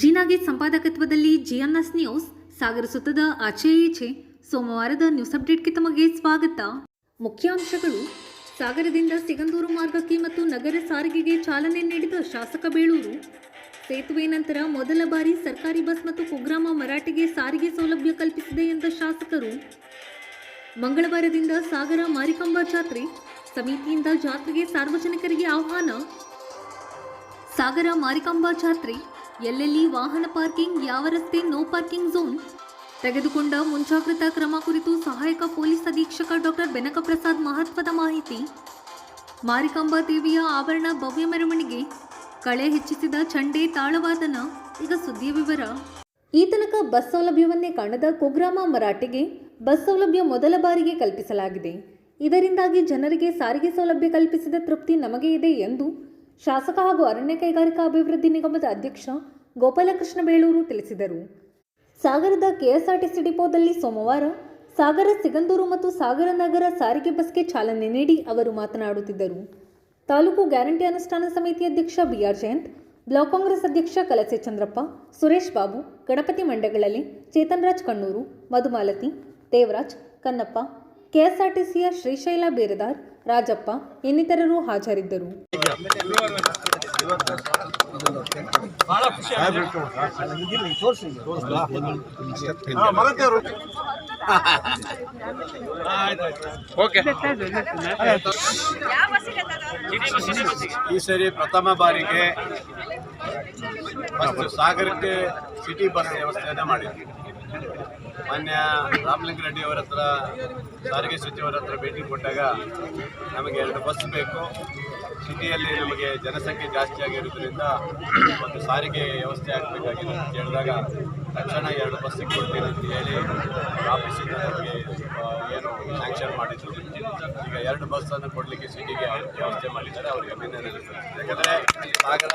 ಜೀನಾಗೆ ಸಂಪಾದಕತ್ವದಲ್ಲಿ ಜಿಎನ್ಎಸ್ news ಸಾಗರ ಸುತ್ತದ ಆಚೆ ಈಚೆ ಸೋಮವಾರದ ನ್ಯೂಸ್ ಅಪ್ಡೇಟ್ಗೆ ತಮಗೆ ಸ್ವಾಗತ. ಮುಖ್ಯಾಂಶಗಳು: ಸಾಗರದಿಂದ ಸಿಗಂದೂರು ಮಾರ್ಗಕ್ಕೆ ಮತ್ತು ನಗರ ಸಾರಿಗೆಗೆ ಚಾಲನೆ ನೀಡಿದ ಶಾಸಕ ಬೇಳೂರು. ಸೇತುವೆ ನಂತರ ಮೊದಲ ಬಾರಿ ಸರ್ಕಾರಿ ಬಸ್ ಮತ್ತು ಕುಗ್ರಾಮ ಮರಾಠಿಗೆ ಸಾರಿಗೆ ಸೌಲಭ್ಯ ಕಲ್ಪಿಸಿದೆ ಎಂದ ಶಾಸಕರು. ಮಂಗಳವಾರದಿಂದ ಸಾಗರ ಮಾರಿಕಾಂಬಾ ಜಾತ್ರೆ ಸಮಿತಿಯಿಂದ ಜಾತ್ರೆಗೆ ಸಾರ್ವಜನಿಕರಿಗೆ ಆಹ್ವಾನ. ಸಾಗರ ಮಾರಿಕಾಂಬಾ ಜಾತ್ರೆ ಎಲ್ಲೆಲ್ಲಿ ವಾಹನ ಪಾರ್ಕಿಂಗ್, ಯಾವ ರಸ್ತೆ ನೋ ಪಾರ್ಕಿಂಗ್ ಝೋನ್, ತೆಗೆದುಕೊಂಡ ಮುಂಜಾಗ್ರತಾ ಕ್ರಮ ಕುರಿತು ಸಹಾಯಕ ಪೊಲೀಸ್ ಅಧೀಕ್ಷಕ ಡಾಕ್ಟರ್ ಬೆನಕ ಪ್ರಸಾದ್ ಮಹತ್ವದ ಮಾಹಿತಿ. ಮಾರಿಕಾಂಬಾ ದೇವಿಯ ಆವರಣ ಭವ್ಯ ಮೆರವಣಿಗೆ, ಕಳೆ ಹೆಚ್ಚಿಸಿದ ಚಂಡೆ ತಾಳವಾದನ. ಈಗ ಸುದ್ದಿಯ ವಿವರ. ಈ ತನಕ ಬಸ್ ಸೌಲಭ್ಯವನ್ನೇ ಕಾಣದ ಕುಗ್ರಾಮ ಮರಾಠಿಗೆ ಬಸ್ ಸೌಲಭ್ಯ ಮೊದಲ ಬಾರಿಗೆ ಕಲ್ಪಿಸಲಾಗಿದೆ. ಇದರಿಂದಾಗಿ ಜನರಿಗೆ ಸಾರಿಗೆ ಸೌಲಭ್ಯ ಕಲ್ಪಿಸಿದ ತೃಪ್ತಿ ನಮಗೆ ಇದೆ ಎಂದು ಶಾಸಕ ಹಾಗೂ ಅರಣ್ಯ ಕೈಗಾರಿಕಾ ಅಭಿವೃದ್ಧಿ ನಿಗಮದ ಅಧ್ಯಕ್ಷ ಗೋಪಾಲಕೃಷ್ಣ ಬೇಳೂರು ತಿಳಿಸಿದರು. ಸಾಗರದ ಕೆಎಸ್ಆರ್ಟಿಸಿ ಡಿಪೋದಲ್ಲಿ ಸೋಮವಾರ ಸಾಗರ ಸಿಗಂದೂರು ಮತ್ತು ಸಾಗರ ನಗರ ಸಾರಿಗೆ ಬಸ್ಗೆ ಚಾಲನೆ ನೀಡಿ ಅವರು ಮಾತನಾಡುತ್ತಿದ್ದರು. ತಾಲೂಕು ಗ್ಯಾರಂಟಿ ಅನುಷ್ಠಾನ ಸಮಿತಿ ಅಧ್ಯಕ್ಷ ಬಿಆರ್ ಜಯಂತ್, ಬ್ಲಾಕ್ ಕಾಂಗ್ರೆಸ್ ಅಧ್ಯಕ್ಷ ಕಲಸೆ ಚಂದ್ರಪ್ಪ, ಸುರೇಶ್ ಬಾಬು, ಗಣಪತಿ ಮಂಡಗಳಲ್ಲಿ, ಚೇತನ್ ರಾಜ್ ಕಣ್ಣೂರು, ಮಧುಮಾಲತಿ, ದೇವರಾಜ್, ಕನ್ನಪ್ಪ, ಕೆಎಸ್ಆರ್ಟಿಸಿಯ ಶ್ರೀಶೈಲ ಬೇರದಾರ್, ರಾಜಪ್ಪ ಇನ್ನಿತರರು ಹಾಜರಿದ್ದರು. ಈ ಸರಿ ಪ್ರಥಮ ಬಾರಿಗೆ ಸಾಗರಕ್ಕೆ ಸಿಟಿ ಬಸ್ ವ್ಯವಸ್ಥೆಯನ್ನು ಮಾಡಿದ್ವಿ. ಮಾನ್ಯ ರಾಮಲಿಂಗ ರೆಡ್ಡಿ ಅವರ ಹತ್ರ, ಸಾರಿಗೆ ಸಚಿವರ ಹತ್ರ ಭೇಟಿ ಕೊಟ್ಟಾಗ ನಮಗೆ 2 ಬಸ್ ಬೇಕು, ಸಿಟಿಯಲ್ಲಿ ನಮಗೆ ಜನಸಂಖ್ಯೆ ಜಾಸ್ತಿ ಆಗಿರೋದ್ರಿಂದ ಒಂದು ಸಾರಿಗೆ ವ್ಯವಸ್ಥೆ ಆಗಬೇಕಾಗಿದೆ ಅಂತ ಹೇಳಿದಾಗ ತಕ್ಷಣ 2 ಬಸ್ಸಿಗೆ ಕೊಡ್ತೀನಿ ಅಂತ ಹೇಳಿ ಆಫೀಸಿಂದ ನಮಗೆ ಏನು ಸ್ಯಾಂಕ್ಷನ್ ಮಾಡಿದ್ರು. ಈಗ 2 ಬಸ್ಸನ್ನು ಕೊಡಲಿಕ್ಕೆ ಸಿಟಿಗೆ ವ್ಯವಸ್ಥೆ ಮಾಡಿದ್ದಾರೆ. ಅವರಿಗೆ ಅಭಿನಂದನೆ. ಯಾಕಂದರೆ ಸಾಗರ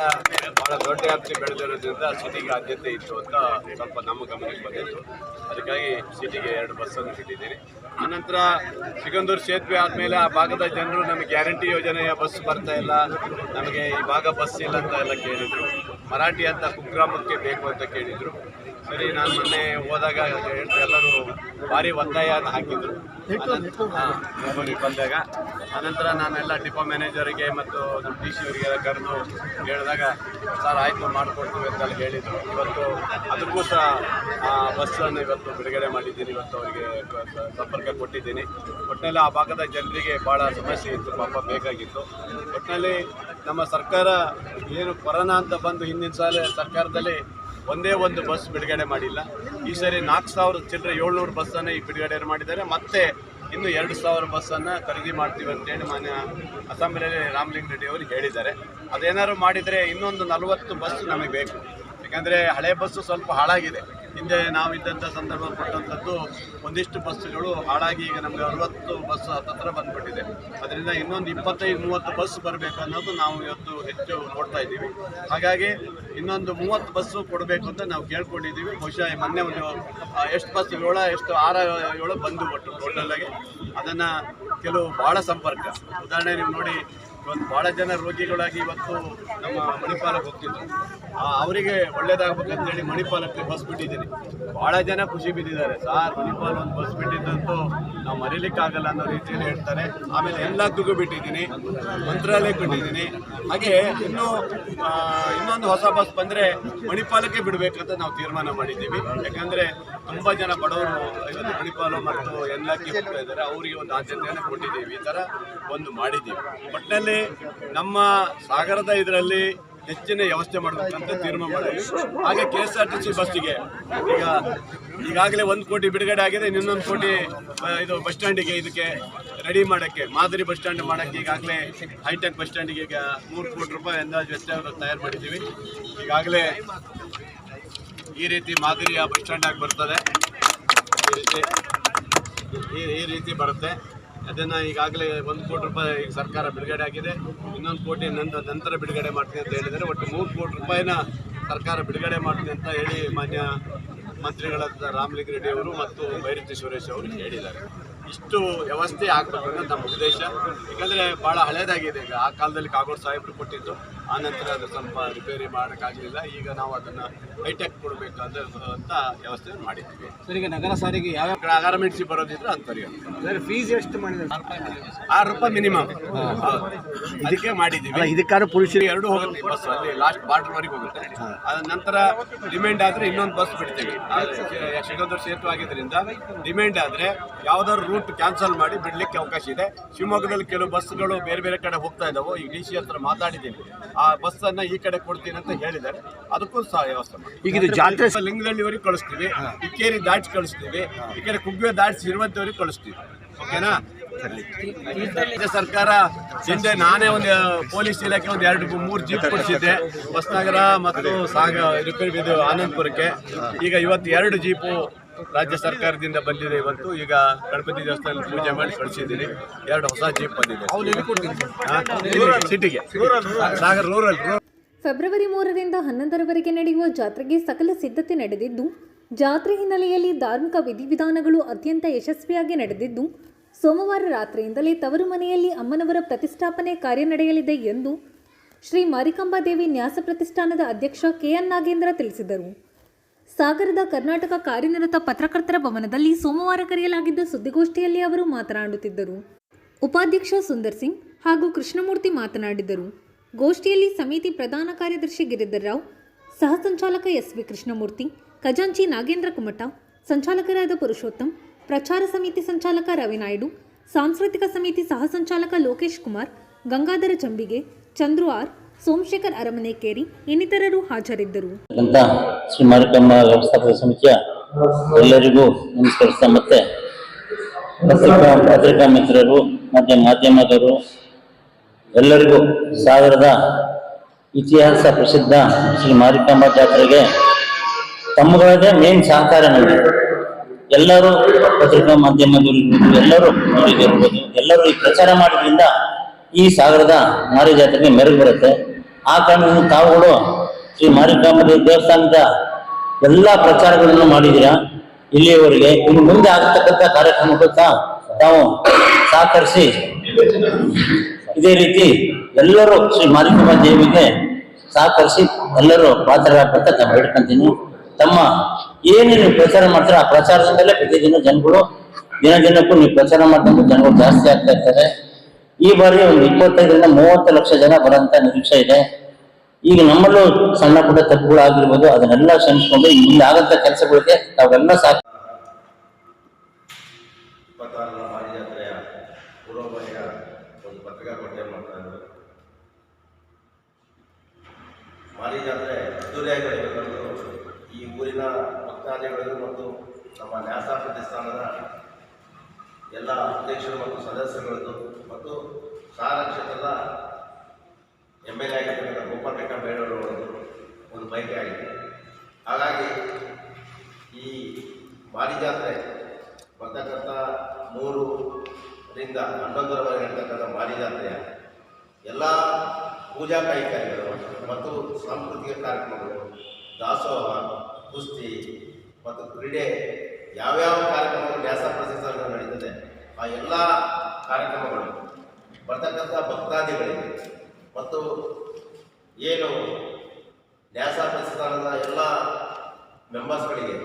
ಭಾಳ ದೊಡ್ಡ ವ್ಯಾಪ್ತಿ ಬೆಳೆದಿರೋದ್ರಿಂದ ಸಿಟಿಗೆ ಆದ್ಯತೆ ಇತ್ತು ಅಂತ ಸ್ವಲ್ಪ ನಮ್ಮ ಗಮನಕ್ಕೆ ಬಂದಿತ್ತು. ಅದಕ್ಕಾಗಿ ಸಿಟಿಗೆ 2 ಬಸ್ಸನ್ನು ಇಟ್ಟಿದ್ದೀನಿ. ಆನಂತರ ಸಿಗಂದೂರು ಸೇತುವೆ ಆದಮೇಲೆ ಆ ಭಾಗದ ಜನರು ನಮಗೆ ಗ್ಯಾರಂಟಿ ಯೋಜನೆಯ ಬಸ್ ಬರ್ತಾ ಇಲ್ಲ, ನಮಗೆ ಈ ಭಾಗ ಬಸ್ ಇಲ್ಲ ಅಂತ ಎಲ್ಲ ಕೇಳಿದರು. ಮರಾಠಿ ಅಂತ ಕುಗ್ರಾಮಕ್ಕೆ ಬೇಕು ಅಂತ ಕೇಳಿದರು. ಸರಿ, ನಾನು ಮೊನ್ನೆ ಹೋದಾಗ ಎಲ್ಲರೂ ಭಾರಿ ಒತ್ತಾಯನ ಹಾಕಿದ್ರು ಬಂದಾಗ. ಆನಂತರ ನಾನೆಲ್ಲ ಡಿಪೋ ಮ್ಯಾನೇಜರಿಗೆ ಮತ್ತು ನಮ್ಮ ಡಿ ಸಿ ಅವರಿಗೆಲ್ಲ ಕರೆದು ಹೇಳಿದಾಗ ಸರ್ ಆಯಿತು ಮಾಡಿಕೊಡ್ತೀವಿ ಅಂತ ಹೇಳಿದರು. ಇವತ್ತು ಅದಕ್ಕೂ ಸಹ ಬಸ್ಸನ್ನು ಇವತ್ತು ಬಿಡುಗಡೆ ಮಾಡಿದ್ದೀನಿ. ಇವತ್ತು ಅವರಿಗೆ ಸಂಪರ್ಕ ಕೊಟ್ಟಿದ್ದೀನಿ. ಒಟ್ಟಿನಲ್ಲಿ ಆ ಭಾಗದ ಜನರಿಗೆ ಭಾಳ ಸಮಸ್ಯೆ ಇತ್ತು, ಪಾಪ ಬೇಕಾಗಿತ್ತು. ಒಟ್ಟಿನಲ್ಲಿ ನಮ್ಮ ಸರ್ಕಾರ ಏನು ಕೊರೋನಾ ಅಂತ ಬಂದು ಹಿಂದಿನ ಸಾಲ ಸರ್ಕಾರದಲ್ಲಿ ಒಂದೇ ಒಂದು ಬಸ್ ಬಿಡುಗಡೆ ಮಾಡಿಲ್ಲ. ಈ ಸರಿ 4,700 ಬಸ್ಸನ್ನು ಈಗ ಬಿಡುಗಡೆ ಮಾಡಿದ್ದಾರೆ. ಮತ್ತೆ ಇನ್ನು 2,000 ಬಸ್ಸನ್ನು ಖರೀದಿ ಮಾಡ್ತೀವಿ ಅಂತೇಳಿ ಮಾನ್ಯ ಅಸೆಂಬ್ಲಿಯಲ್ಲಿ ರಾಮಲಿಂಗ ರೆಡ್ಡಿ ಅವರು ಹೇಳಿದ್ದಾರೆ. ಅದೇನಾದ್ರು ಮಾಡಿದರೆ ಇನ್ನೊಂದು 40 ಬಸ್ ನಮಗೆ ಬೇಕು. ಯಾಕಂದರೆ ಹಳೆ ಬಸ್ಸು ಸ್ವಲ್ಪ ಹಾಳಾಗಿದೆ. ಹಿಂದೆ ನಾವಿದ್ದಂಥ ಸಂದರ್ಭ ಪಟ್ಟಂಥದ್ದು ಒಂದಿಷ್ಟು ಬಸ್ಸುಗಳು ಹಾಳಾಗಿ ಈಗ ನಮಗೆ 60 ಬಸ್ ಹತ್ತಿರ ಬಂದುಬಿಟ್ಟಿದೆ. ಅದರಿಂದ ಇನ್ನೊಂದು 25-30 ಬಸ್ ಬರಬೇಕು ಅನ್ನೋದು ನಾವು ಇವತ್ತು ಹೆಚ್ಚು ನೋಡ್ತಾ ಇದ್ದೀವಿ. ಹಾಗಾಗಿ ಇನ್ನೊಂದು 30 ಬಸ್ಸು ಕೊಡಬೇಕು ಅಂತ ನಾವು ಕೇಳ್ಕೊಂಡಿದ್ದೀವಿ. ಬಹುಶಃ ಮೊನ್ನೆ ಒಂದು ಎಷ್ಟು ಬಸ್ 6-7 ಬಂದು ಒಟ್ಟು ಟೋಟಲಾಗಿ. ಅದನ್ನು ಕೆಲವು ಭಾಳ ಸಂಪರ್ಕ, ಉದಾಹರಣೆ ನೀವು ನೋಡಿ, ಇವತ್ತು ಭಾಳ ಜನ ರೋಗಿಗಳಾಗಿ ಇವತ್ತು ನಮ್ಮ ಮಣಿಪಾಲಕ್ಕೆ ಹೋಗ್ತಿದ್ರು. ಅವರಿಗೆ ಒಳ್ಳೇದಾಗಬೇಕಂತೇಳಿ ಮಣಿಪಾಲಕ್ಕೆ ಬಸ್ ಬಿಟ್ಟಿದ್ದೀನಿ. ಭಾಳ ಜನ ಖುಷಿ ಬಿದ್ದಿದ್ದಾರೆ. ಸಾರ್, ಮಣಿಪಾಲ ಒಂದು ಬಸ್ ಬಿಟ್ಟಿದ್ದಂತೂ ನಾವು ಮರೀಲಿಕ್ಕಾಗಲ್ಲ ಅನ್ನೋ ರೀತಿಯಲ್ಲಿ ಹೇಳ್ತಾರೆ. ಆಮೇಲೆ ಎಲ್ಲದಕ್ಕೂ ಬಿಟ್ಟಿದ್ದೀನಿ, ಮಂತ್ರಾಲಯಕ್ಕೆ ಬಿಟ್ಟಿದ್ದೀನಿ. ಹಾಗೆ ಇನ್ನೊಂದು ಹೊಸ ಬಸ್ ಬಂದರೆ ಮಣಿಪಾಲಕ್ಕೆ ಬಿಡಬೇಕಂತ ನಾವು ತೀರ್ಮಾನ ಮಾಡಿದ್ದೀವಿ. ಯಾಕಂದರೆ ತುಂಬ ಜನ ಬಡವರು ಇವತ್ತು ಮಣಿಪಾಲ ಮತ್ತು ಎಲ್ಲಕ್ಕೆ ಹೋಗ್ತಾ ಇದ್ದಾರೆ. ಅವರಿಗೆ ಒಂದು ಆದ್ಯತೆಯನ್ನು ಕೊಟ್ಟಿದ್ದೀವಿ. ಈ ಥರ ಒಂದು ಮಾಡಿದ್ದೀವಿ. ಒಟ್ಟಿನಲ್ಲಿ ನಮ್ಮ ಸಾಗರದ ಇದರಲ್ಲಿ ಹೆಚ್ಚಿನ ವ್ಯವಸ್ಥೆ ಮಾಡಬೇಕಂತ ತೀರ್ಮಾನ ಮಾಡಿದ್ವಿ. ಹಾಗೆ KSRTC ಬಸ್ಸಿಗೆ ಈಗಾಗಲೇ 1 ಕೋಟಿ ಬಿಡುಗಡೆ ಆಗಿದೆ. ಇನ್ನೊಂದು ಕೋಟಿ ಇದು ಬಸ್ ಸ್ಟ್ಯಾಂಡಿಗೆ ಇದಕ್ಕೆ ರೆಡಿ ಮಾಡೋಕ್ಕೆ, ಮಾದರಿ ಬಸ್ ಸ್ಟ್ಯಾಂಡ್ ಮಾಡೋಕ್ಕೆ ಈಗಾಗಲೇ ಹೈಟೆಕ್ ಬಸ್ ಸ್ಟ್ಯಾಂಡಿಗೆ ಈಗ 3 ಕೋಟಿ ರೂಪಾಯಿ ಅಂದಾಜು ವೆಚ್ಚ ತಯಾರು ಮಾಡಿದ್ದೀವಿ. ಈಗಾಗಲೇ ಈ ರೀತಿ ಮಾದರಿಯ ಬಸ್ ಸ್ಟ್ಯಾಂಡ್ ಆಗಿ ಬರ್ತದೆ. ಈ ರೀತಿ ಬರುತ್ತೆ. ಅದನ್ನು ಈಗಾಗಲೇ 1 ಕೋಟಿ ರೂಪಾಯಿ ಈಗ ಸರ್ಕಾರ ಬಿಡುಗಡೆ ಆಗಿದೆ. ಇನ್ನೊಂದು ಕೋಟಿ ನಂತರ ಬಿಡುಗಡೆ ಮಾಡ್ತೀನಿ ಅಂತ ಹೇಳಿದರೆ ಒಟ್ಟು 3 ಕೋಟಿ ರೂಪಾಯಿನ ಸರ್ಕಾರ ಬಿಡುಗಡೆ ಮಾಡ್ತೀನಿ ಅಂತ ಹೇಳಿ ಮಾನ್ಯ ಮಂತ್ರಿಗಳಾದ ರಾಮಲಿಂಗ ರೆಡ್ಡಿ ಅವರು ಮತ್ತು ಬೈರತಿ ಸುರೇಶ್ ಅವರು ಹೇಳಿದ್ದಾರೆ. ಇಷ್ಟು ವ್ಯವಸ್ಥೆ ಆಗಬೇಕು ಅನ್ನೋದು ನಮ್ಮ ಉದ್ದೇಶ. ಯಾಕಂದರೆ ಭಾಳ ಹಳೇದಾಗಿದೆ. ಈಗ ಆ ಕಾಲದಲ್ಲಿ ಕಾಗೋಡು ಸಾಹೇಬರು ಕೊಟ್ಟಿದ್ದು, ಆನಂತರ ಅದು ಸ್ವಲ್ಪ ರಿಪೇರಿ ಮಾಡೋಕ್ಕಾಗಲಿಲ್ಲ. ಈಗ ನಾವು ಅದನ್ನು ಹೈಟೆಕ್ ಕೊಡಬೇಕು ಅಂತ ವ್ಯವಸ್ಥೆ ಮಾಡಿದ್ದೀವಿ. ಸರ್, ಈಗ ನಗರ ಸಾರಿಗೆ ಯಾವ ಗಾರ್ಮೆಂಟ್ಸಿ ಬರೋದಿದ್ರೆ ಅಂಥವ್ರಿಗೆ ಸರ್ ಫೀಸ್ ಎಷ್ಟು ಮಾಡಿದ್ರೆ ₹6 ಮಿನಿಮಮ್ ಇದಕ್ಕೆ ಮಾಡಿದ್ದೀವಿ. ಇದಕ್ಕಾದ್ರೂ ಪುರುಷರಿಗೆ ಎರಡು ಹೋಗುತ್ತೆ ಬಸ್, ಅಲ್ಲಿ ಲಾಸ್ಟ್ ಬಾರ್ಡರ್ವರೆಗೆ ಹೋಗುತ್ತೆ. ಅದ ನಂತರ ಡಿಮ್ಯಾಂಡ್ ಆದರೆ ಇನ್ನೊಂದು ಬಸ್ ಬಿಡ್ತೀವಿ. ಸಿಗಂದೂರು ಸೇತುವೆ ಆಗಿದ್ದರಿಂದ ಡಿಮ್ಯಾಂಡ್ ಆದರೆ ಯಾವ್ದಾದ್ರು ರೂಟ್ ಕ್ಯಾನ್ಸಲ್ ಮಾಡಿ ಬಿಡಲಿಕ್ಕೆ ಅವಕಾಶ ಇದೆ. ಶಿವಮೊಗ್ಗದಲ್ಲಿ ಕೆಲವು ಬಸ್ಗಳು ಬೇರೆ ಬೇರೆ ಕಡೆ ಹೋಗ್ತಾ ಇದ್ದಾವೆ. ಈಗ DC ಹತ್ರ ಮಾತಾಡಿದ್ದೀನಿ, ಆ ಬಸ್ಸನ್ನು ಈ ಕಡೆ ಕೊಡ್ತೀನಿ ಅಂತ ಹೇಳಿದ್ದಾರೆ. ಅದಕ್ಕೂ ಸಹ ವ್ಯವಸ್ಥೆ ಮಾಡಿ. ಈಗ ಇದು ಜಾತ್ರೆ ಲಿಂಗದಳ್ಳಿವರೆಗೆ ಕಳಿಸ್ತೀವಿ, ಇಕ್ಕೇರಿ ದಾಟಿಸಿ ಕಳಿಸ್ತೀವಿ, ಈ ಕಡೆ ಕುಗ್ವೆ ದಾಟಿಸಿ ಇರುವಂತವರೆಗೆ ಕಳಿಸ್ತೀವಿ. ಓಕೆನಾ? ರಾಜ್ಯ ಸರ್ಕಾರ ಹಿಂದೆ ನಾನೇ ಒಂದು ಪೊಲೀಸ್ ಇಲಾಖೆ ಒಂದು 2-3 ಜೀಪ್ ಕೊಡಿಸಿದ್ದೆ ಹೊಸನಗರ ಮತ್ತು ಇದು ಆನಂದಪುರಕ್ಕೆ. ಈಗ ಇವತ್ತು 2 ಜೀಪು ರಾಜ್ಯ ಸರ್ಕಾರದಿಂದ ಬಂದಿದೆ. ಇವತ್ತು ಈಗ ಗಣಪತಿ ದೇವಸ್ಥಾನದಲ್ಲಿ ಪೂಜೆ ಮಾಡಿ ಕಳಿಸಿದ್ದೀನಿ. 2 ಹೊಸ ಜೀಪ್ ಬಂದಿದೆ ಸಿಟಿಗೆ, ಸಾಗರ್ ರೂರಲ್. ಫೆಬ್ರವರಿ 3ರಿಂದ 11ರವರೆಗೆ ನಡೆಯುವ ಜಾತ್ರೆಗೆ ಸಕಲ ಸಿದ್ಧತೆ ನಡೆದಿದ್ದು, ಜಾತ್ರೆ ಹಿನ್ನೆಲೆಯಲ್ಲಿ ಧಾರ್ಮಿಕ ವಿಧಿವಿಧಾನಗಳು ಅತ್ಯಂತ ಯಶಸ್ವಿಯಾಗಿ ನಡೆದಿದ್ದು, ಸೋಮವಾರ ರಾತ್ರಿಯಿಂದಲೇ ತವರು ಮನೆಯಲ್ಲಿ ಅಮ್ಮನವರ ಪ್ರತಿಷ್ಠಾಪನೆ ಕಾರ್ಯ ನಡೆಯಲಿದೆ ಎಂದು ಶ್ರೀ ಮಾರಿಕಾಂಬಾದೇವಿ ನ್ಯಾಸ ಪ್ರತಿಷ್ಠಾನದ ಅಧ್ಯಕ್ಷ KN ನಾಗೇಂದ್ರ ತಿಳಿಸಿದರು. ಸಾಗರದ ಕರ್ನಾಟಕ ಕಾರ್ಯನಿರತ ಪತ್ರಕರ್ತರ ಭವನದಲ್ಲಿ ಸೋಮವಾರ ಕರೆಯಲಾಗಿದ್ದ ಸುದ್ದಿಗೋಷ್ಠಿಯಲ್ಲಿ ಅವರು ಮಾತನಾಡುತ್ತಿದ್ದರು. ಉಪಾಧ್ಯಕ್ಷ ಸುಂದರ್ ಸಿಂಗ್ ಹಾಗೂ ಕೃಷ್ಣಮೂರ್ತಿ ಮಾತನಾಡಿದರು. ಗೋಷ್ಠಿಯಲ್ಲಿ ಸಮಿತಿ ಪ್ರಧಾನ ಕಾರ್ಯದರ್ಶಿ ಗಿರಿಧರ್ ರಾವ್, ಸಹ ಸಂಚಾಲಕ SV ಕೃಷ್ಣಮೂರ್ತಿ, ಖಜಾಂಚಿ ನಾಗೇಂದ್ರ ಕುಮಟ, ಸಂಚಾಲಕರಾದ ಪುರುಷೋತ್ತಮ್, ಪ್ರಚಾರ ಸಮಿತಿ ಸಂಚಾಲಕ ರವಿನಾಯ್ಡು, ಸಾಂಸ್ಕೃತಿಕ ಸಮಿತಿ ಸಹ ಸಂಚಾಲಕ ಲೋಕೇಶ್ ಕುಮಾರ್, ಗಂಗಾಧರ ಜಂಬಿಗೆ, ಚಂದ್ರು R, ಸೋಮಶೇಖರ್ ಅರಮನೆಕೇರಿ ಇನ್ನಿತರರು ಹಾಜರಿದ್ದರು. ಶ್ರೀ ಮಾರಿಕಾಂಬಾ ವ್ಯವಸ್ಥಾಪಕ ಸಮಿತಿಯ ಎಲ್ಲರಿಗೂ ನಮಸ್ಕರಿಸ್ತಾ, ಮತ್ತೆ ಪತ್ರಿಕಾ ಮಿತ್ರರು ಮತ್ತು ಮಾಧ್ಯಮದವರು ಎಲ್ಲರಿಗೂ ಸಾಗರದ ಇತಿಹಾಸ ಪ್ರಸಿದ್ಧ ಶ್ರೀ ಮಾರಿಕಾಂಬಾ ಜಾತ್ರೆಗೆ ತಮ್ಮಗಳದೇ ಮೇನ್ ಸಹಕಾರ ನೀಡಿ ಎಲ್ಲರೂ ಪತ್ರಿಕಾ ಮಾಧ್ಯಮದವರು ಎಲ್ಲರೂ ನೋಡಿದಿರ್ಬೋದು, ಎಲ್ಲರೂ ಈ ಪ್ರಚಾರ ಮಾಡೋದ್ರಿಂದ ಈ ಸಾಗರದ ಮಾರಿ ಜಾತ್ರೆಗೆ ಮೆರುಗು ಬರುತ್ತೆ. ಆ ಕಾರಣದಿಂದ ತಾವುಗಳು ಶ್ರೀ ಮಾರಿಕಾಂಬಾ ದೇವಸ್ಥಾನದ ಎಲ್ಲ ಪ್ರಚಾರಗಳನ್ನು ಮಾಡಿದ್ದೀರಾ ಇಲ್ಲಿಯವರೆಗೆ. ಇನ್ನು ಮುಂದೆ ಆಗತಕ್ಕಂಥ ಕಾರ್ಯಕ್ರಮಕ್ಕೂ ತಾವು ಸಹಕರಿಸಿ ಇದೇ ರೀತಿ ಎಲ್ಲರೂ ಶ್ರೀ ಮಾರಿಕಾಂಬಾ ದೇವಿಗೆ ಸಹಕರಿಸಿ ಎಲ್ಲರೂ ಪಾತ್ರರಾಗ್ಬೇಕಂತ ತಾವು ಹೇಳ್ಕೊಂತೀನಿ. ತಮ್ಮ ಏನೇನು ನೀವು ಪ್ರಚಾರ ಮಾಡ್ತಾರೆ ಆ ಪ್ರಚಾರದಿಂದಲೇ ಪ್ರತಿದಿನ ಜನಗಳು ದಿನಕ್ಕೂ ನೀವು ಪ್ರಚಾರ ಮಾಡ್ಕೊಂಡು ಜನಗಳು ಜಾಸ್ತಿ ಆಗ್ತಾ ಇರ್ತಾರೆ. ಈ ಬಾರಿ ಒಂದು 25ರಿಂದ 30 ಲಕ್ಷ ಜನ ಬರೋಂಥ ನಿರೀಕ್ಷೆ ಇದೆ. ಈಗ ನಮ್ಮಲ್ಲೂ ಸಣ್ಣ ಪುಟ್ಟ ತಪ್ಪುಗಳು ಆಗಿರ್ಬೋದು, ಅದನ್ನೆಲ್ಲ ಕ್ಷಮಿಸ್ಕೊಂಡು ಈ ಮುಂದೆ ಆಗಂತ ಕೆಲಸಗಳಿಗೆ ತಾವೆಲ್ಲ ಸಾಕು. ಮಾರಿ ಜಾತ್ರೆಯ ಪೂರ್ವಭಾವಿಯ ಒಂದು ಪತ್ರಿಕಾಗೋಷ್ಠಿ ಮಾಡ್ತಾ ಇದ್ದಾರೆ. ಮಾರಿ ಜಾತ್ರೆ ಅದ್ದೂರಿಯಾಗಿ ನಡೆಯಬೇಕಂದು ಈ ಊರಿನ ಭಕ್ತಾದಿಗಳು ಮತ್ತು ನಮ್ಮ ನ್ಯಾಸ ಪ್ರತಿಷ್ಠಾನದ ಎಲ್ಲ ಅಧ್ಯಕ್ಷರು ಮತ್ತು ಸದಸ್ಯರುಗಳದ್ದು ಮತ್ತು ಸಾಗರ ಕ್ಷೇತ್ರದ MLA ಆಗಿರ್ತಕ್ಕಂಥ ಗೋಪಾಲ್ ಬೇಡವರವರದ್ದು ಒಂದು ಬಯಕೆ ಆಗಿದೆ. ಹಾಗಾಗಿ ಈ ಮಾರಿ ಜಾತ್ರೆ ಬರ್ತಕ್ಕಂಥ 3ರಿಂದ 11ರವರೆಗೆ ನಡೀತಕ್ಕಂಥ ಮಾರಿ ಜಾತ್ರೆಯ ಎಲ್ಲ ಪೂಜಾ ಕೈಂಕರ್ಯಗಳು ಮತ್ತು ಸಾಂಸ್ಕೃತಿಕ ಕಾರ್ಯಕ್ರಮಗಳು, ದಾಸೋಹ, ಕುಸ್ತಿ ಮತ್ತು ಕ್ರೀಡೆ, ಯಾವ್ಯಾವ ಕಾರ್ಯಕ್ರಮಗಳು ನ್ಯಾಸ ಪ್ರತಿಷ್ಠಾನದಲ್ಲಿ ನಡೀತದೆ ಆ ಎಲ್ಲ ಕಾರ್ಯಕ್ರಮಗಳು ಬರ್ತಕ್ಕಂಥ ಭಕ್ತಾದಿಗಳಿಗೆ ಮತ್ತು ಏನು ನ್ಯಾಸ ಪ್ರತಿಷ್ಠಾನದ ಎಲ್ಲ ಮೆಂಬರ್ಸ್ಗಳಿಗೆ,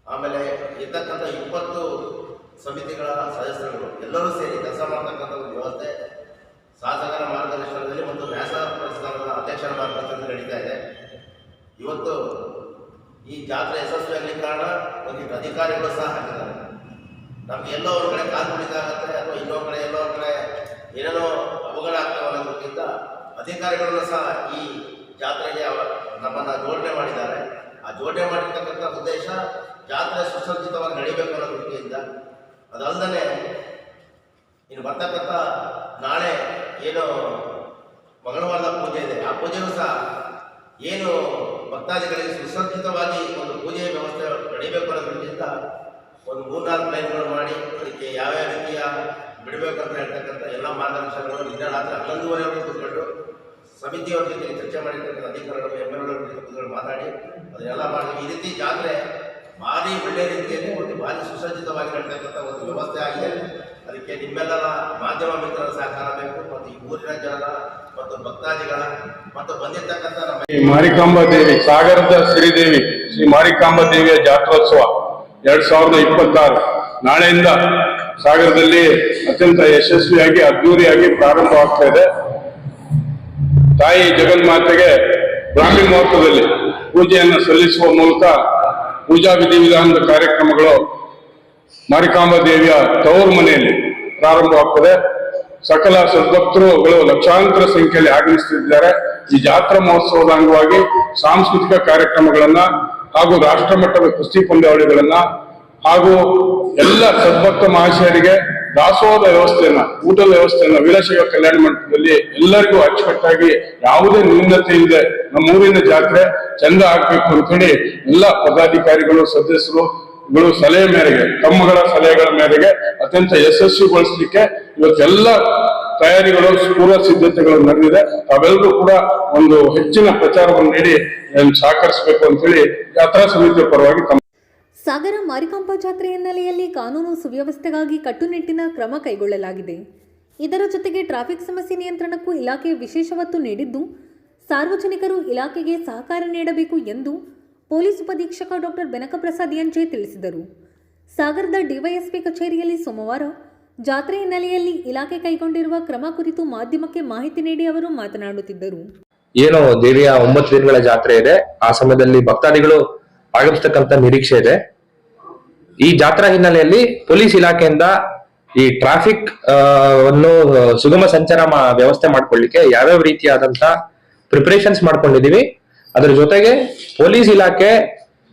ಆಮೇಲೆ ಇರ್ತಕ್ಕಂಥ 20 ಸಮಿತಿಗಳ ಸದಸ್ಯರುಗಳು ಎಲ್ಲರೂ ಸೇರಿ ಕೆಲಸ ಮಾಡ್ತಕ್ಕಂಥ ಒಂದು ವ್ಯವಸ್ಥೆ ಶಾಸಕರ ಮಾರ್ಗದರ್ಶನದಲ್ಲಿ ಮತ್ತು ನ್ಯಾಸ ಪ್ರತಿಷ್ಠಾನದ ಅಧ್ಯಕ್ಷರ ಮಾರ್ಗದರ್ಶನದಲ್ಲಿ ನಡೀತಾ ಇದೆ. ಇವತ್ತು ಈ ಜಾತ್ರೆ ಯಶಸ್ವಿಯಾಗಲಿಕ್ಕೆ ಕಾರಣ ಒಂದು ಅಧಿಕಾರಿಗಳು ಸಹ ಹಾಕಿದ್ದಾರೆ. ನಮ್ಗೆ ಎಲ್ಲೋ ಒಂದು ಕಡೆ ಕಾಲು ಕುಳಿತಾಗತ್ತೆ ಅಥವಾ ಇನ್ನೊಂದು ಕಡೆ ಎಲ್ಲೋ ಒಂದು ಕಡೆ ಏನೇನೋ ಅವಘಡ ಆಗ್ತವೆ ಅನ್ನೋದಕ್ಕಿಂತ ಅಧಿಕಾರಿಗಳನ್ನು ಸಹ ಈ ಜಾತ್ರೆಗೆ ನಮ್ಮನ್ನು ಜೋಡಣೆ ಮಾಡಿದ್ದಾರೆ. ಆ ಜೋಡಣೆ ಮಾಡಿರ್ತಕ್ಕಂಥ ಉದ್ದೇಶ ಜಾತ್ರೆ ಸುಸಜ್ಜಿತವಾಗಿ ನಡೀಬೇಕು ಅನ್ನೋ ದೃಷ್ಟಿಯಿಂದ. ಅದಲ್ಲದೆ ಇನ್ನು ಬರ್ತಕ್ಕಂಥ ನಾಳೆ ಏನು ಮಂಗಳವಾರದ ಪೂಜೆ ಇದೆ, ಆ ಪೂಜೆಯೂ ಸಹ ಏನು ಭಕ್ತಾದಿಗಳಿಗೆ ಸುಸಜ್ಜಿತವಾಗಿ ಒಂದು ಪೂಜೆಯ ವ್ಯವಸ್ಥೆ ನಡೀಬೇಕು ಅನ್ನೋ ದೃಷ್ಟಿಯಿಂದ ಒಂದು 3-4 ಲೈನ್ಗಳು ಮಾಡಿ ಅದಕ್ಕೆ ಯಾವ್ಯಾವ ರೀತಿಯ ಬಿಡಬೇಕಂತ ಹೇಳ್ತಕ್ಕಂಥ ಎಲ್ಲ ಮಾರ್ಗದರ್ಶನಗಳು ನಿನ್ನೆ ರಾತ್ರಿ 11:30ವರೆಗೂ ಕೂತ್ಕೊಂಡು ಸಮಿತಿಯವರ ಜೊತೆ ಚರ್ಚೆ ಮಾಡಿರ್ತಕ್ಕಂಥ ಅಧಿಕಾರಿಗಳು MLA ಜೊತೆ ಕೂತ್ಕೊಂಡು ಮಾತಾಡಿ ಅದನ್ನೆಲ್ಲ ಮಾಡಿ ಈ ರೀತಿ ಜಾತ್ರೆ ಭಾರಿ ಒಳ್ಳೆಯ ರೀತಿಯಲ್ಲಿ ಒಂದು ಭಾರಿ ಸುಸಜ್ಜಿತವಾಗಿ ನಡೀತಕ್ಕಂಥ ಒಂದು ವ್ಯವಸ್ಥೆ ಆಗಿದೆ. ಅದಕ್ಕೆ ನಿಮ್ಮೆಲ್ಲರ ಮಾಧ್ಯಮ ಮಿತ್ರರ ಸಹಕಾರ ಬೇಕು ಮತ್ತು ಈ ಊರಿನ ಜನರ ಮತ್ತು ಭಕ್ತಾದಿಗಳ ಮತ್ತು ಬಂದಿರತಕ್ಕಂಥ ನಮ್ಮ ಶ್ರೀ ಮಾರಿಕಾಂಬಾ ದೇವಿ ಸಾಗರದ ಶ್ರೀದೇವಿ ಶ್ರೀ ಮಾರಿಕಾಂಬಾ ದೇವಿಯ ಜಾತ್ರೋತ್ಸವ 2026 ನಾಳೆಯಿಂದ ಸಾಗರದಲ್ಲಿ ಅತ್ಯಂತ ಯಶಸ್ವಿಯಾಗಿ ಅದ್ದೂರಿಯಾಗಿ ಪ್ರಾರಂಭವಾಗ್ತಾ ಇದೆ. ತಾಯಿ ಜಗನ್ಮಾತೆಗೆ ಬ್ರಾಹ್ಮಿ ಮುಹೂರ್ತದಲ್ಲಿ ಪೂಜೆಯನ್ನು ಸಲ್ಲಿಸುವ ಮೂಲಕ ಪೂಜಾ ವಿಧಿವಿಧಾನದ ಕಾರ್ಯಕ್ರಮಗಳು ಮಾರಿಕಾಂಬಾ ದೇವಿಯ ತವರು ಮನೆಯಲ್ಲಿ ಪ್ರಾರಂಭವಾಗ್ತದೆ. ಸಕಲ ಸದ್ಭಕ್ತರುಗಳು ಲಕ್ಷಾಂತರ ಸಂಖ್ಯೆಯಲ್ಲಿ ಆಗಮಿಸುತ್ತಿದ್ದಾರೆ. ಈ ಜಾತ್ರಾ ಮಹೋತ್ಸವದ ಅಂಗವಾಗಿ ಸಾಂಸ್ಕೃತಿಕ ಕಾರ್ಯಕ್ರಮಗಳನ್ನ ಹಾಗೂ ರಾಷ್ಟ್ರ ಮಟ್ಟದ ಕುಸ್ತಿ ಪಂದ್ಯಾವಳಿಗಳನ್ನ ಹಾಗೂ ಎಲ್ಲ ಸದ್ಭಕ್ತ ಮಹಾಶಯರಿಗೆ ದಾಸೋಹದ ವ್ಯವಸ್ಥೆಯನ್ನ, ಊಟದ ವ್ಯವಸ್ಥೆಯನ್ನ ವೀರಶೈವ ಕಲ್ಯಾಣ ಮಂಟಪದಲ್ಲಿ ಎಲ್ಲರಿಗೂ ಅಚ್ಚುಕಟ್ಟಾಗಿ ಯಾವುದೇ ನ್ಯೂನತೆ ಇಲ್ಲದೆ ನಮ್ಮೂರಿನ ಜಾತ್ರೆ ಚಂದ ಆಗ್ಬೇಕು ಅಂತೇಳಿ ಎಲ್ಲ ಪದಾಧಿಕಾರಿಗಳು ಸದಸ್ಯರುಗಳು ಸಲಹೆ ಮೇರೆಗೆ, ತಮ್ಮಗಳ ಸಲಹೆಗಳ ಮೇರೆಗೆ ಅತ್ಯಂತ ಯಶಸ್ವಿಗೊಳಿಸಲಿಕ್ಕೆ ಇವತ್ತೆಲ್ಲ ತಯಾರಿಗಳು, ಪೂರ್ವ ಸಿದ್ಧತೆಗಳು ನಡೆದಿದೆ. ತಾವೆಲ್ಲರೂ ಕೂಡ ಒಂದು ಹೆಚ್ಚಿನ ಪ್ರಚಾರವನ್ನು ನೀಡಿ ಸಹಕರಿಸಬೇಕು ಅಂತೇಳಿ ಯಾತ್ರಾ ಸಮಿತಿಯ ಪರವಾಗಿ ತಮ್ಮ ಸಾಗರ ಮಾರಿಕಾಂಬಾ ಜಾತ್ರೆ ಹಿನ್ನೆಲೆಯಲ್ಲಿ ಕಾನೂನು ಸುವ್ಯವಸ್ಥೆಗಾಗಿ ಕಟ್ಟುನಿಟ್ಟಿನ ಕ್ರಮ ಕೈಗೊಳ್ಳಲಾಗಿದೆ. ಇದರ ಜೊತೆಗೆ ಟ್ರಾಫಿಕ್ ಸಮಸ್ಯೆ ನಿಯಂತ್ರಣಕ್ಕೂ ಇಲಾಖೆ ವಿಶೇಷ ಒತ್ತು ನೀಡಿದ್ದು, ಸಾರ್ವಜನಿಕರು ಇಲಾಖೆಗೆ ಸಹಕಾರ ನೀಡಬೇಕು ಎಂದು ಪೊಲೀಸ್ ಉಪಧೀಕ್ಷಕ ಡಾಕ್ಟರ್ ಬೆನಕಪ್ರಸಾದ್ ಎಂಜೆ ತಿಳಿಸಿದರು. ಸಾಗರದ ಡಿವೈಎಸ್ಪಿ ಕಚೇರಿಯಲ್ಲಿ ಸೋಮವಾರ ಜಾತ್ರೆ ಹಿನ್ನೆಲೆಯಲ್ಲಿ ಇಲಾಖೆ ಕೈಗೊಂಡಿರುವ ಕ್ರಮ ಕುರಿತು ಮಾಧ್ಯಮಕ್ಕೆ ಮಾಹಿತಿ ನೀಡಿ ಅವರು ಮಾತನಾಡುತ್ತಿದ್ದರು. ಏನು ದೇವಿಯ 9 ದಿನಗಳ ಜಾತ್ರೆ ಇದೆ, ಆ ಸಮಯದಲ್ಲಿ ಭಕ್ತಾದಿಗಳು ಆಗಮಿಸ್ತಕ್ಕಂಥ ನಿರೀಕ್ಷೆ ಇದೆ. ಈ ಜಾತ್ರಾ ಹಿನ್ನೆಲೆಯಲ್ಲಿ ಪೊಲೀಸ್ ಇಲಾಖೆಯಿಂದ ಈ ಟ್ರಾಫಿಕ್ ಅನ್ನು ಸುಗಮ ಸಂಚಾರ ವ್ಯವಸ್ಥೆ ಮಾಡ್ಕೊಳ್ಳಿಕ್ಕೆ ಯಾವ್ಯಾವ ರೀತಿಯಾದಂತ ಪ್ರಿಪರೇಷನ್ಸ್ ಮಾಡ್ಕೊಂಡಿದೀವಿ. ಅದರ ಜೊತೆಗೆ ಪೊಲೀಸ್ ಇಲಾಖೆ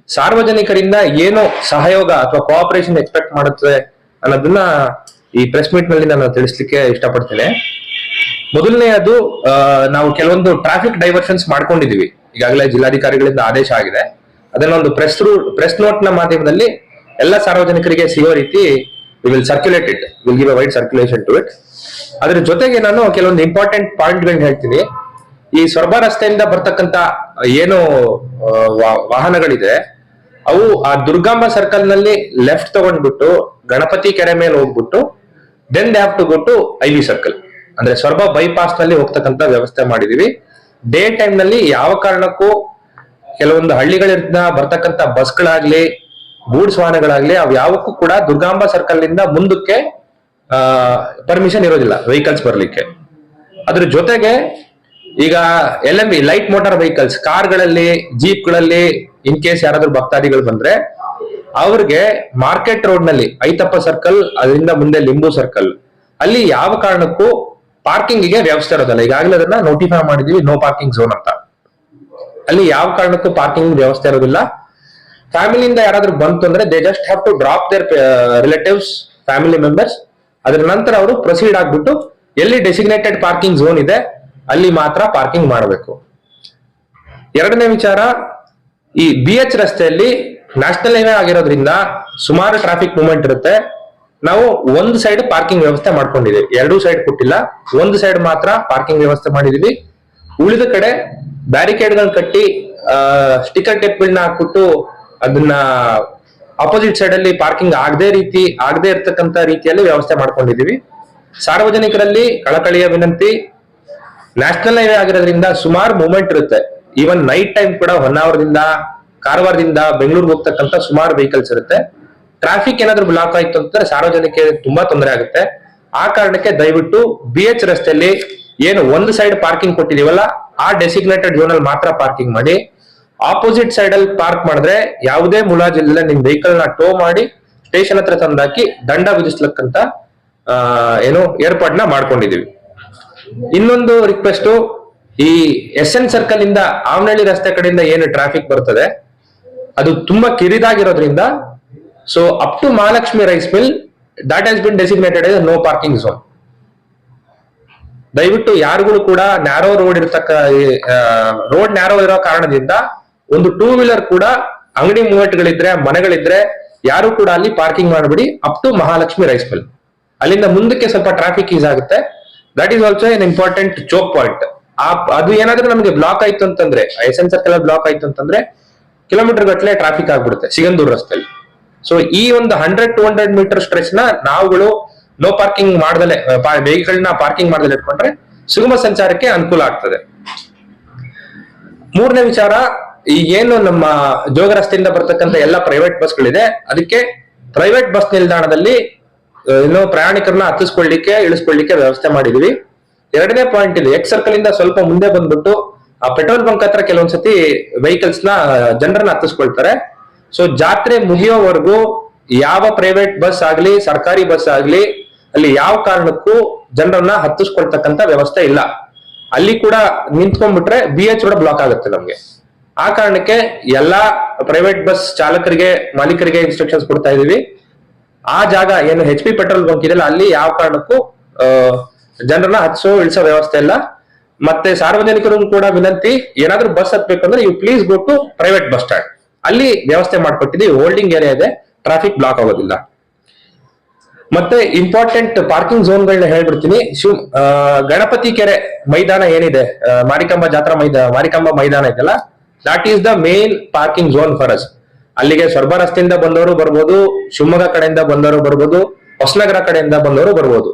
ಸಾರ್ವಜನಿಕರಿಂದ ಏನು ಸಹಯೋಗ ಅಥವಾ ಕೋಆಪರೇಷನ್ ಎಕ್ಸ್ಪೆಕ್ಟ್ ಮಾಡುತ್ತೆ ಅನ್ನೋದನ್ನ ಈ ಪ್ರೆಸ್ ಮೀಟ್ ನಲ್ಲಿ ನಾನು ತಿಳಿಸ್ಲಿಕ್ಕೆ ಇಷ್ಟಪಡ್ತೇನೆ. ಮೊದಲನೆಯದು, ನಾವು ಕೆಲವೊಂದು ಟ್ರಾಫಿಕ್ ಡೈವರ್ಷನ್ಸ್ ಮಾಡ್ಕೊಂಡಿದೀವಿ. ಈಗಾಗಲೇ ಜಿಲ್ಲಾಧಿಕಾರಿಗಳಿಂದ ಆದೇಶ ಆಗಿದೆ. ಅದನ್ನೊಂದು ಪ್ರೆಸ್ ನೋಟ್ ನ ಮಾಧ್ಯಮದಲ್ಲಿ ಎಲ್ಲ ಸಾರ್ವಜನಿಕರಿಗೆ ಸಿಗೋ ರೀತಿ will circulate it, will give a wide circulation to it. ಅದ್ರ ಜೊತೆಗೆ ನಾನು ಕೆಲವೊಂದು ಇಂಪಾರ್ಟೆಂಟ್ ಪಾಯಿಂಟ್ಗಳನ್ನ ಹೇಳ್ತೀನಿ. ಈ ಸೊರಬ ರಸ್ತೆಯಿಂದ ಬರ್ತಕ್ಕಂತ ಏನು ವಾಹನಗಳಿದೆ, ಅವು ಆ ದುರ್ಗಾಂಬ ಸರ್ಕಲ್ ನಲ್ಲಿ ಲೆಫ್ಟ್ ತಗೊಂಡ್ಬಿಟ್ಟು ಗಣಪತಿ ಕೆರೆ ಮೇಲೆ ಹೋಗ್ಬಿಟ್ಟು then they have to go to IV circle, ಅಂದ್ರೆ ಸೊರಬ ಬೈಪಾಸ್ ನಲ್ಲಿ ಹೋಗ್ತಕ್ಕಂತ ವ್ಯವಸ್ಥೆ ಮಾಡಿದೀವಿ. ಡೇ ಟೈಮ್ ನಲ್ಲಿ ಯಾವ ಕಾರಣಕ್ಕೂ ಕೆಲವೊಂದು ಹಳ್ಳಿಗಳಿಂದ ಬರ್ತಕ್ಕಂತ ಬಸ್ಗಳಾಗ್ಲಿ, ಗೂಡ್ಸ್ ವಾಹನಗಳಾಗ್ಲಿ, ಅವ್ ಯಾವಕ್ಕೂ ಕೂಡ ದುರ್ಗಾಂಬ ಸರ್ಕಲ್ ನಿಂದ ಮುಂದಕ್ಕೆ ಪರ್ಮಿಷನ್ ಇರೋದಿಲ್ಲ ವೆಹಿಕಲ್ಸ್ ಬರ್ಲಿಕ್ಕೆ. ಅದ್ರ ಜೊತೆಗೆ ಈಗ LMV ಲೈಟ್ ಮೋಟಾರ್ ವೆಹಿಕಲ್ಸ್, ಕಾರ್ಗಳಲ್ಲಿ, ಜೀಪ್ಗಳಲ್ಲಿ ಇನ್ ಕೇಸ್ ಯಾರಾದ್ರೂ ಭಕ್ತಾದಿಗಳು ಬಂದ್ರೆ ಅವ್ರಿಗೆ ಮಾರ್ಕೆಟ್ ರೋಡ್ ನಲ್ಲಿ ಐತಪ್ಪ ಸರ್ಕಲ್, ಅದರಿಂದ ಮುಂದೆ ಲಿಂಬು ಸರ್ಕಲ್, ಅಲ್ಲಿ ಯಾವ ಕಾರಣಕ್ಕೂ ಪಾರ್ಕಿಂಗ್ ಗೆ ವ್ಯವಸ್ಥೆ ಇರೋದಿಲ್ಲ. ಈಗಾಗಲೇ ಅದನ್ನ ನೋಟಿಫೈ ಮಾಡಿದೀವಿ, ನೋ ಪಾರ್ಕಿಂಗ್ ಝೋನ್ ಅಂತ. ಅಲ್ಲಿ ಯಾವ ಕಾರಣಕ್ಕೂ ಪಾರ್ಕಿಂಗ್ ವ್ಯವಸ್ಥೆ ಇರೋದಿಲ್ಲ. ಫ್ಯಾಮಿಲಿಯಿಂದ ಯಾರಾದ್ರೂ ಬಂತು ಅಂದ್ರೆ they just have to drop their relatives, family members. ಅದರ ನಂತರ ಅವರು ಪ್ರೊಸೀಡ್ ಆಗ್ಬಿಟ್ಟು ಎಲ್ಲಿ ಡೆಸಿಗ್ನೇಟೆಡ್ ಪಾರ್ಕಿಂಗ್ ಝೋನ್ ಇದೆ ಅಲ್ಲಿ ಮಾತ್ರ ಪಾರ್ಕಿಂಗ್ ಮಾಡಬೇಕು. ಎರಡನೇ ವಿಚಾರ, ಈ BH ರಸ್ತೆಯಲ್ಲಿ ನ್ಯಾಷನಲ್ ಹೈವೇ ಆಗಿರೋದ್ರಿಂದ ಸುಮಾರು ಟ್ರಾಫಿಕ್ ಮೂವ್ಮೆಂಟ್ ಇರುತ್ತೆ. ನಾವು ಒಂದು ಸೈಡ್ ಪಾರ್ಕಿಂಗ್ ವ್ಯವಸ್ಥೆ ಮಾಡ್ಕೊಂಡಿದ್ದೀವಿ, 2 ಸೈಡ್ ಕೊಟ್ಟಿಲ್ಲ, ಒಂದು ಸೈಡ್ ಮಾತ್ರ ಪಾರ್ಕಿಂಗ್ ವ್ಯವಸ್ಥೆ ಮಾಡಿದೀವಿ. ಉಳಿದ ಕಡೆ ಬ್ಯಾರಿಕೇಡ್ಗಳನ್ನ ಕಟ್ಟಿ ಸ್ಟಿಕರ್ ಟೇಪ್ಗಳನ್ನ ಹಾಕ್ಬಿಟ್ಟು ಅದನ್ನ ಅಪೋಸಿಟ್ ಸೈಡ್ ಅಲ್ಲಿ ಪಾರ್ಕಿಂಗ್ ಆಗದೆ ಇರ್ತಕ್ಕಂಥ ರೀತಿಯಲ್ಲಿ ವ್ಯವಸ್ಥೆ ಮಾಡ್ಕೊಂಡಿದೀವಿ. ಸಾರ್ವಜನಿಕರಲ್ಲಿ ಕಳಕಳಿಯ ವಿನಂತಿ, ನ್ಯಾಷನಲ್ ಹೈವೇ ಆಗಿರೋದ್ರಿಂದ ಸುಮಾರು ಮೂವ್ಮೆಂಟ್ ಇರುತ್ತೆ. ಈವನ್ ನೈಟ್ ಟೈಮ್ ಕೂಡ ಹೊನ್ನಾವರದಿಂದ, ಕಾರವಾರದಿಂದ ಬೆಂಗಳೂರಿಗೆ ಹೋಗ್ತಕ್ಕಂಥ ಸುಮಾರು ವೆಹಿಕಲ್ಸ್ ಇರುತ್ತೆ. ಟ್ರಾಫಿಕ್ ಏನಾದ್ರೂ ಬ್ಲಾಕ್ ಆಯ್ತು ಅಂತಂದ್ರೆ ಸಾರ್ವಜನಿಕರಿಗೆ ತುಂಬಾ ತೊಂದರೆ ಆಗುತ್ತೆ. ಆ ಕಾರಣಕ್ಕೆ ದಯವಿಟ್ಟು BH ರಸ್ತೆಯಲ್ಲಿ ಏನು ಒಂದು ಸೈಡ್ ಪಾರ್ಕಿಂಗ್ ಕೊಟ್ಟಿದೀವಲ್ಲ, ಆ ಡೆಸಿಗ್ನೇಟೆಡ್ ಝೋನ್ ಅಲ್ಲಿ ಮಾತ್ರ ಪಾರ್ಕಿಂಗ್ ಮಾಡಿ. ಆಪೋಸಿಟ್ ಸೈಡ್ ಅಲ್ಲಿ ಪಾರ್ಕ್ ಮಾಡಿದ್ರೆ ಯಾವುದೇ ಮುಲಾಜಿಲ್ಲ, ನಿಮ್ ವೆಹಿಕಲ್ ನ ಟೋ ಮಾಡಿ ಸ್ಟೇಷನ್ ಹತ್ರ ತಂದಾಕಿ ದಂಡ ವಿಧಿಸ್ಲಕ್ಕಂತ ಏನು ಏರ್ಪಾಡ್ನ ಮಾಡ್ಕೊಂಡಿದೀವಿ. ಇನ್ನೊಂದು ರಿಕ್ವೆಸ್ಟ್, ಈ SN ಸರ್ಕಲ್ ಇಂದ ಆವನಹಳ್ಳಿ ರಸ್ತೆ ಕಡೆಯಿಂದ ಏನು ಟ್ರಾಫಿಕ್ ಬರ್ತದೆ ಅದು ತುಂಬಾ ಕಿರಿದಾಗಿರೋದ್ರಿಂದ, so up to Mahalakshmi rice mill that has been designated as no parking zone. ದಯವಿಟ್ಟು ಯಾರುಗಳು ಕೂಡ ನ್ಯಾರೋ ರೋಡ್ ನ್ಯಾರೋ ಇರೋ ಕಾರಣದಿಂದ ಒಂದು 2 ವೀಲರ್ ಕೂಡ ಅಂಗಡಿ ಮೂವಟ್ಟುಗಳಿದ್ರೆ, ಮನೆಗಳಿದ್ರೆ ಯಾರು ಕೂಡ ಅಲ್ಲಿ ಪಾರ್ಕಿಂಗ್ ಮಾಡಬೇಡಿ up to Mahalakshmi rice mill. ಅಲ್ಲಿಂದ ಮುಂದಕ್ಕೆ ಸ್ವಲ್ಪ ಟ್ರಾಫಿಕ್ ಈಸ್ ಆಗುತ್ತೆ. That is also an important choke point. ಅದು ಏನಾದ್ರೂ ನಮಗೆ ಬ್ಲಾಕ್ ಆಯ್ತು ಅಂತಂದ್ರೆ, SN ಸರ್ಕಲ್ ಬ್ಲಾಕ್ ಆಯ್ತು ಅಂತಂದ್ರೆ ಕಿಲೋಮೀಟರ್ ಗಟ್ಟಲೆ ಟ್ರಾಫಿಕ್ ಆಗ್ಬಿಡುತ್ತೆ ಸಿಗಂದೂರು ರಸ್ತೆಯಲ್ಲಿ. ಸೊ ಈ ಒಂದು 100-200 ಮೀಟರ್ ಸ್ಟ್ರೆಚ್ ನ ನಾವುಗಳು ನೋ ಪಾರ್ಕಿಂಗ್ ಮಾಡ್ದಲೆ ವೆಹಿಕಲ್ ನ ಪಾರ್ಕಿಂಗ್ ಮಾಡ್ದಲೆ ಇಟ್ಕೊಂಡ್ರೆ ಸುಗಮ ಸಂಚಾರಕ್ಕೆ ಅನುಕೂಲ ಆಗ್ತದೆ. ಮೂರನೇ ವಿಚಾರ, ಏನು ನಮ್ಮ ಜೋಗ ರಸ್ತೆಯಿಂದ ಬರ್ತಕ್ಕಂಥ ಎಲ್ಲ ಪ್ರೈವೇಟ್ ಬಸ್ಗಳಿದೆ, ಅದಕ್ಕೆ ಪ್ರೈವೇಟ್ ಬಸ್ ನಿಲ್ದಾಣದಲ್ಲಿ ಏನೋ ಪ್ರಯಾಣಿಕರನ್ನ ಹತ್ತಿಸ್ಕೊಳ್ಳಿಕ್ಕೆ ಇಳಿಸ್ಕೊಳ್ಳಿಕ್ಕೆ ವ್ಯವಸ್ಥೆ ಮಾಡಿದೀವಿ. ಎರಡನೇ ಪಾಯಿಂಟ್ ಇದೆ, ಎಕ್ಸ್ ಸರ್ಕಲ್ ಇಂದ ಸ್ವಲ್ಪ ಮುಂದೆ ಬಂದ್ಬಿಟ್ಟು ಆ ಪೆಟ್ರೋಲ್ ಬಂಕ್ ಹತ್ರ ಕೆಲವೊಂದ್ಸತಿ ವೆಹಿಕಲ್ಸ್ ನ ಜನರನ್ನ ಹತ್ತಿಸ್ಕೊಳ್ತಾರೆ. ಸೊ ಜಾತ್ರೆ ಮುಗಿಯೋವರೆಗೂ ಯಾವ ಪ್ರೈವೇಟ್ ಬಸ್ ಆಗ್ಲಿ ಸರ್ಕಾರಿ ಬಸ್ ಆಗ್ಲಿ ಅಲ್ಲಿ ಯಾವ ಕಾರಣಕ್ಕೂ ಜನರನ್ನ ಹತ್ತಿಸ್ಕೊಳ್ತಕ್ಕಂತ ವ್ಯವಸ್ಥೆ ಇಲ್ಲ. ಅಲ್ಲಿ ಕೂಡ ನಿಂತ್ಕೊಂಡ್ಬಿಟ್ರೆ BH ಕೂಡ ಬ್ಲಾಕ್ ಆಗುತ್ತೆ ನಮ್ಗೆ. ಆ ಕಾರಣಕ್ಕೆ ಎಲ್ಲಾ ಪ್ರೈವೇಟ್ ಬಸ್ ಚಾಲಕರಿಗೆ ಮಾಲೀಕರಿಗೆ ಇನ್ಸ್ಟ್ರಕ್ಷನ್ಸ್ ಕೊಡ್ತಾ ಇದೀವಿ. ಆ ಜಾಗ ಏನು HP ಪೆಟ್ರೋಲ್ ಬಂಕ್ ಇದೆಯಲ್ಲ ಅಲ್ಲಿ ಯಾವ ಕಾರಣಕ್ಕೂ ಜನರನ್ನ ಹತ್ಸೋ ಇಳಿಸೋ ವ್ಯವಸ್ಥೆ ಇಲ್ಲ. ಮತ್ತೆ ಸಾರ್ವಜನಿಕರು ಕೂಡ ವಿನಂತಿ, ಏನಾದ್ರೂ ಬಸ್ ಹತ್ಬೇಕಂದ್ರೆ you please go to private bus stand, ಅಲ್ಲಿ ವ್ಯವಸ್ಥೆ ಮಾಡ್ಕೊಟ್ಟಿದ್ದೀವಿ. ಹೋಲ್ಡಿಂಗ್ ಏರಿಯಾ ಇದೆ, ಟ್ರಾಫಿಕ್ ಬ್ಲಾಕ್ ಆಗೋದಿಲ್ಲ. ಮತ್ತೆ ಇಂಪಾರ್ಟೆಂಟ್ ಪಾರ್ಕಿಂಗ್ ಝೋನ್ಗಳನ್ನ ಹೇಳ್ಬಿಡ್ತೀನಿ. ಗಣಪತಿ ಕೆರೆ ಮೈದಾನ ಏನಿದೆ, ಮಾರಿಕಾಂಬಾ ಜಾತ್ರಾ ಮಾರಿಕಾಂಬಾ ಮೈದಾನ ಇದೆಯಲ್ಲ, that is the main parking zone for us. ಅಲ್ಲಿಗೆ ಸೊರಬ ರಸ್ತೆಯಿಂದ ಬಂದವರು ಬರ್ಬೋದು, ಶಿವಮೊಗ್ಗ ಕಡೆಯಿಂದ ಬಂದವರು ಬರ್ಬೋದು, ಹೊಸನಗರ ಕಡೆಯಿಂದ ಬಂದವರು ಬರ್ಬೋದು.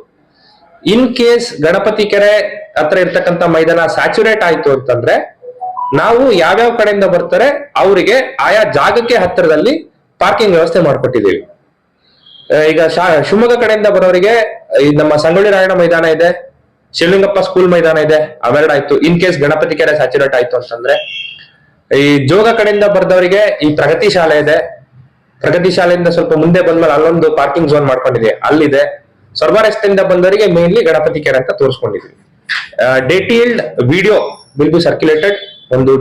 ಇನ್ ಕೇಸ್ ಗಣಪತಿ ಕೆರೆ ಹತ್ರ ಇರ್ತಕ್ಕಂಥ ಮೈದಾನ ಸ್ಯಾಚುರೇಟ್ ಆಯ್ತು ಅಂತಂದ್ರೆ ನಾವು ಯಾವ್ಯಾವ ಕಡೆಯಿಂದ ಬರ್ತಾರೆ ಅವರಿಗೆ ಆಯಾ ಜಾಗಕ್ಕೆ ಹತ್ತಿರದಲ್ಲಿ ಪಾರ್ಕಿಂಗ್ ವ್ಯವಸ್ಥೆ ಮಾಡ್ಕೊಟ್ಟಿದ್ದೀವಿ. ಈಗ ಶಿವಮೊಗ್ಗ ಕಡೆಯಿಂದ ಬರೋರಿಗೆ ನಮ್ಮ ಸಂಗೊಳ್ಳಿ ರಾಯಣ್ಣ ಮೈದಾನ ಇದೆ, ಶಿವಲಿಂಗಪ್ಪ ಸ್ಕೂಲ್ ಮೈದಾನ ಇದೆ, ಅವೆರಡಾಯ್ತು. ಇನ್ ಕೇಸ್ ಗಣಪತಿ ಕೆರೆ ಸ್ಯಾಚುರೇಟ್ ಆಯ್ತು ಅಂತಂದ್ರೆ, ಈ ಜೋಗ ಕಡೆಯಿಂದ ಬರ್ದವರಿಗೆ ಈ ಪ್ರಗತಿ ಶಾಲೆ ಇದೆ, ಪ್ರಗತಿ ಶಾಲೆಯಿಂದ ಸ್ವಲ್ಪ ಮುಂದೆ ಬಂದ್ಮೇಲೆ ಅಲ್ಲೊಂದು ಪಾರ್ಕಿಂಗ್ ಝೋನ್ ಮಾಡ್ಕೊಂಡಿದೆ, ಅಲ್ಲಿದೆ. ಸೊರಬ ರಸ್ತೆಯಿಂದ ಬಂದವರಿಗೆ ಮೇನ್ಲಿ ಗಣಪತಿ ಕೆರೆ ಅಂತ ತೋರಿಸ್ಕೊಂಡಿದ್ವಿ. Detailed video will be circulated. ಒಂದು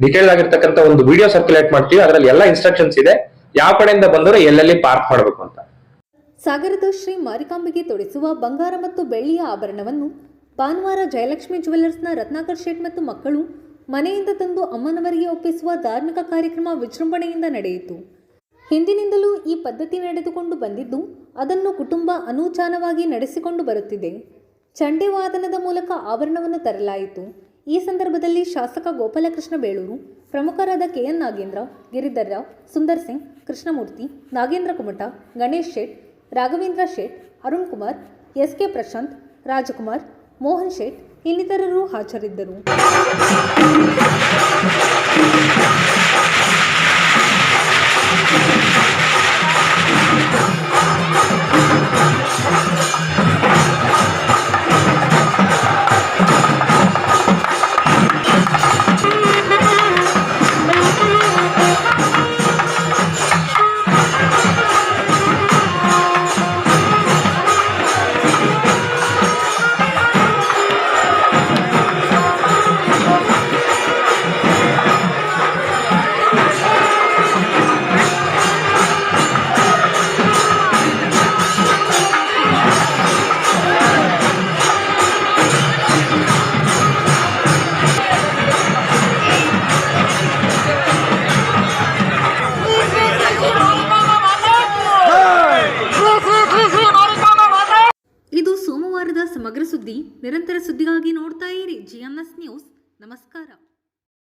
ಡೀಟೇಲ್ ಆಗಿರ್ತಕ್ಕಂಥ ಒಂದು ವಿಡಿಯೋ ಸರ್ಕ್ಯುಲೇಟ್ ಮಾಡ್ತೀವಿ, ಅದರಲ್ಲಿ ಎಲ್ಲ ಇನ್ಸ್ಟ್ರಕ್ಷನ್ಸ್ ಇದೆ, ಯಾವ ಕಡೆಯಿಂದ ಬಂದವರು ಎಲ್ಲೆಲ್ಲಿ ಪಾರ್ಕ್ ಮಾಡಬೇಕು ಅಂತ. ಸಾಗರದ ಶ್ರೀ ಮಾರಿಕಾಂಬೆಗೆ ತೊಡಿಸುವ ಬಂಗಾರ ಮತ್ತು ಬೆಳ್ಳಿಯ ಆಭರಣವನ್ನು ಭಾನುವಾರ ಜಯಲಕ್ಷ್ಮಿ ಜುವೆಲ್ಲರ್ಸ್ನ ರತ್ನಾಕರ್ ಶೇಟ್ ಮತ್ತು ಮಕ್ಕಳು ಮನೆಯಿಂದ ತಂದು ಅಮ್ಮನವರಿಗೆ ಒಪ್ಪಿಸುವ ಧಾರ್ಮಿಕ ಕಾರ್ಯಕ್ರಮ ವಿಜೃಂಭಣೆಯಿಂದ ನಡೆಯಿತು. ಹಿಂದಿನಿಂದಲೂ ಈ ಪದ್ಧತಿ ನಡೆದುಕೊಂಡು ಬಂದಿದ್ದು ಅದನ್ನು ಕುಟುಂಬ ಅನೂಚಾನವಾಗಿ ನಡೆಸಿಕೊಂಡು ಬರುತ್ತಿದೆ. ಚಂಡೆ ವಾದನದ ಮೂಲಕ ಆಭರಣವನ್ನು ತರಲಾಯಿತು. ಈ ಸಂದರ್ಭದಲ್ಲಿ ಶಾಸಕ ಗೋಪಾಲಕೃಷ್ಣ ಬೇಳೂರು, ಪ್ರಮುಖರಾದ KN ನಾಗೇಂದ್ರ, ಗಿರಿಧರ್ ರಾವ್, ಸುಂದರ್ ಸಿಂಗ್, ಕೃಷ್ಣಮೂರ್ತಿ, ನಾಗೇಂದ್ರ ಕುಮಟ, ಗಣೇಶ್ ಶೇಟ್, ರಾಘವೇಂದ್ರ ಶೇಟ್, ಅರುಣ್ ಕುಮಾರ್, SK ಪ್ರಶಾಂತ್, ರಾಜಕುಮಾರ್, ಮೋಹನ್ ಶೇಟ್ ಇನ್ನಿತರರು ಹಾಜರಿದ್ದರು. ಇದು ಸೋಮವಾರದ ಸಮಗ್ರ ಸುದ್ದಿ. ನಿರಂತರ ಸುದ್ದಿಗಾಗಿ ನೋಡ್ತಾ ಇರಿ GNS ನ್ಯೂಸ್. ನಮಸ್ಕಾರ.